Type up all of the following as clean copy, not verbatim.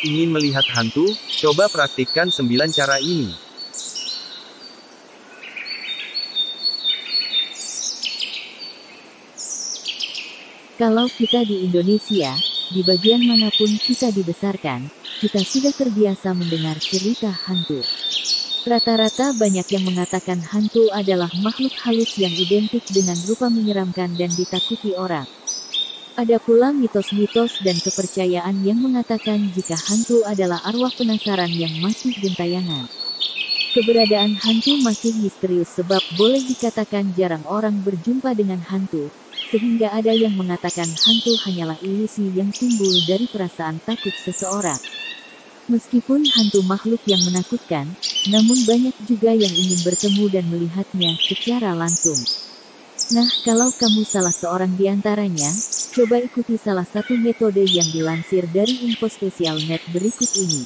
Ingin melihat hantu? Coba praktikkan 9 cara ini. Kalau kita di Indonesia, di bagian manapun kita dibesarkan, kita sudah terbiasa mendengar cerita hantu. Rata-rata banyak yang mengatakan hantu adalah makhluk halus yang identik dengan rupa menyeramkan dan ditakuti orang. Ada pula mitos-mitos dan kepercayaan yang mengatakan jika hantu adalah arwah penasaran yang masih gentayangan. Keberadaan hantu masih misterius sebab boleh dikatakan jarang orang berjumpa dengan hantu, sehingga ada yang mengatakan hantu hanyalah ilusi yang timbul dari perasaan takut seseorang. Meskipun hantu makhluk yang menakutkan, namun banyak juga yang ingin bertemu dan melihatnya secara langsung. Nah, kalau kamu salah seorang di antaranya, coba ikuti salah satu metode yang dilansir dari info.spesial.net berikut ini.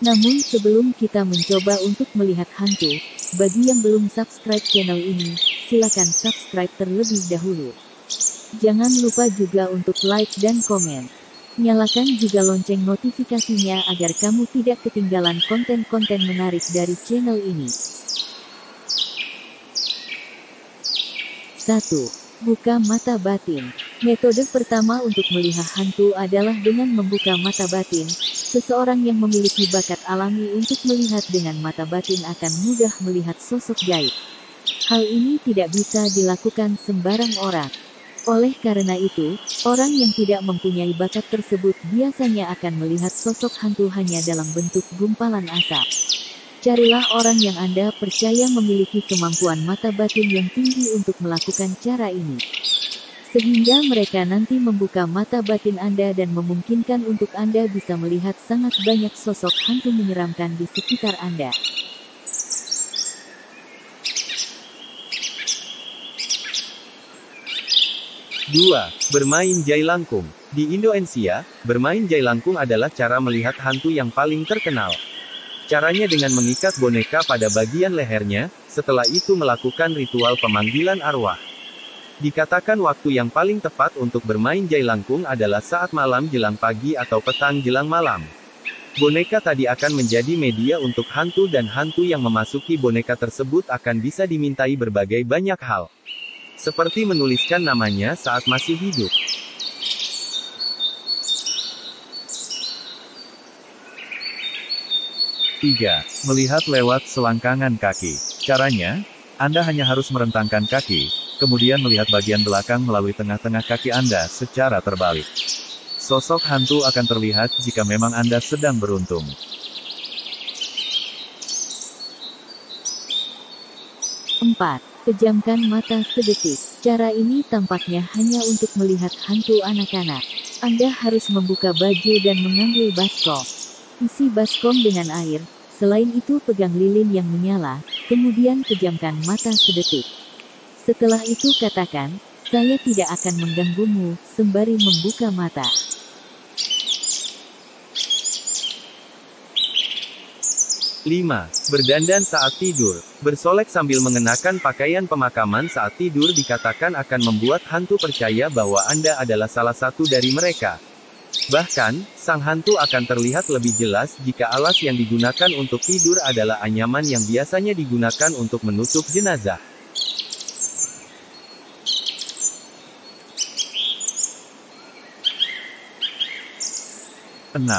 Namun sebelum kita mencoba untuk melihat hantu, bagi yang belum subscribe channel ini, silakan subscribe terlebih dahulu. Jangan lupa juga untuk like dan komen. Nyalakan juga lonceng notifikasinya agar kamu tidak ketinggalan konten-konten menarik dari channel ini. 1. Buka mata batin. Metode pertama untuk melihat hantu adalah dengan membuka mata batin. Seseorang yang memiliki bakat alami untuk melihat dengan mata batin akan mudah melihat sosok gaib. Hal ini tidak bisa dilakukan sembarang orang. Oleh karena itu, orang yang tidak mempunyai bakat tersebut biasanya akan melihat sosok hantu hanya dalam bentuk gumpalan asap. Carilah orang yang Anda percaya memiliki kemampuan mata batin yang tinggi untuk melakukan cara ini. Sehingga mereka nanti membuka mata batin Anda dan memungkinkan untuk Anda bisa melihat sangat banyak sosok hantu menyeramkan di sekitar Anda. Dua, bermain jailangkung. Di Indonesia, bermain jailangkung adalah cara melihat hantu yang paling terkenal. Caranya dengan mengikat boneka pada bagian lehernya, setelah itu melakukan ritual pemanggilan arwah. Dikatakan waktu yang paling tepat untuk bermain jailangkung adalah saat malam jelang pagi atau petang jelang malam. Boneka tadi akan menjadi media untuk hantu dan hantu yang memasuki boneka tersebut akan bisa dimintai berbagai banyak hal. Seperti menuliskan namanya saat masih hidup. 3. Melihat lewat selangkangan kaki. Caranya, Anda hanya harus merentangkan kaki, kemudian melihat bagian belakang melalui tengah-tengah kaki Anda secara terbalik. Sosok hantu akan terlihat jika memang Anda sedang beruntung. 4. Pejamkan mata sedetik. Cara ini tampaknya hanya untuk melihat hantu anak-anak. Anda harus membuka baju dan mengambil baskom. Isi baskom dengan air. Selain itu pegang lilin yang menyala, kemudian pejamkan mata sedetik. Setelah itu katakan, "Saya tidak akan mengganggumu," sembari membuka mata. 5. Berdandan saat tidur. Bersolek sambil mengenakan pakaian pemakaman saat tidur dikatakan akan membuat hantu percaya bahwa Anda adalah salah satu dari mereka. Bahkan, sang hantu akan terlihat lebih jelas jika alas yang digunakan untuk tidur adalah anyaman yang biasanya digunakan untuk menutup jenazah. 6.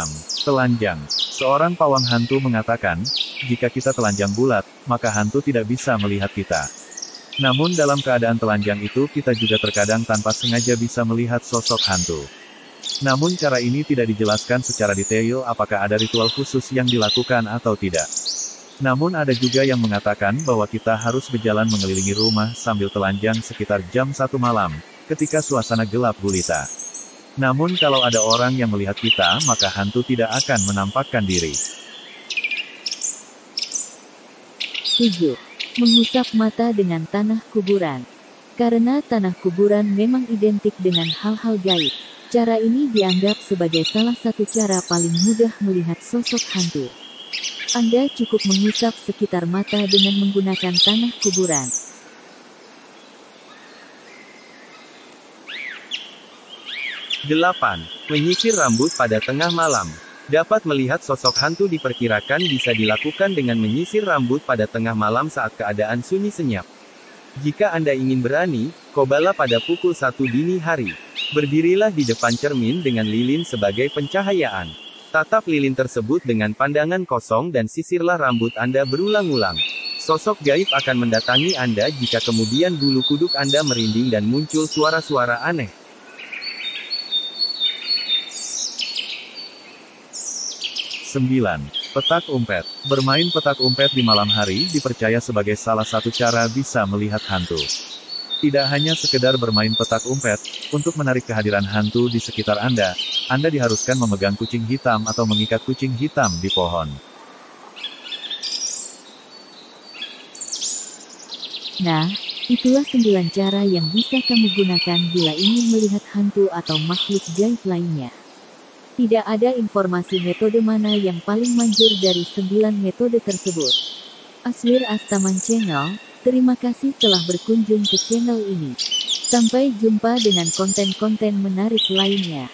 Telanjang. Seorang pawang hantu mengatakan, jika kita telanjang bulat, maka hantu tidak bisa melihat kita. Namun dalam keadaan telanjang itu kita juga terkadang tanpa sengaja bisa melihat sosok hantu. Namun cara ini tidak dijelaskan secara detail apakah ada ritual khusus yang dilakukan atau tidak. Namun ada juga yang mengatakan bahwa kita harus berjalan mengelilingi rumah sambil telanjang sekitar jam 1 malam, ketika suasana gelap gulita. Namun kalau ada orang yang melihat kita, maka hantu tidak akan menampakkan diri. 7. Mengusap mata dengan tanah kuburan. Karena tanah kuburan memang identik dengan hal-hal gaib. Cara ini dianggap sebagai salah satu cara paling mudah melihat sosok hantu. Anda cukup mengusap sekitar mata dengan menggunakan tanah kuburan. 8. Menyisir rambut pada tengah malam. Dapat melihat sosok hantu diperkirakan bisa dilakukan dengan menyisir rambut pada tengah malam saat keadaan sunyi senyap. Jika Anda ingin berani, cobalah pada pukul 1 dini hari. Berdirilah di depan cermin dengan lilin sebagai pencahayaan. Tatap lilin tersebut dengan pandangan kosong dan sisirlah rambut Anda berulang-ulang. Sosok gaib akan mendatangi Anda jika kemudian bulu kuduk Anda merinding dan muncul suara-suara aneh. Petak umpet. Bermain petak umpet di malam hari dipercaya sebagai salah satu cara bisa melihat hantu. Tidak hanya sekedar bermain petak umpet, untuk menarik kehadiran hantu di sekitar Anda diharuskan memegang kucing hitam atau mengikat kucing hitam di pohon. Nah, itulah 9 cara yang bisa kamu gunakan bila ingin melihat hantu atau makhluk gaib lainnya. Tidak ada informasi metode mana yang paling manjur dari 9 metode tersebut. Aswir Astaman Channel, terima kasih telah berkunjung ke channel ini. Sampai jumpa dengan konten-konten menarik lainnya.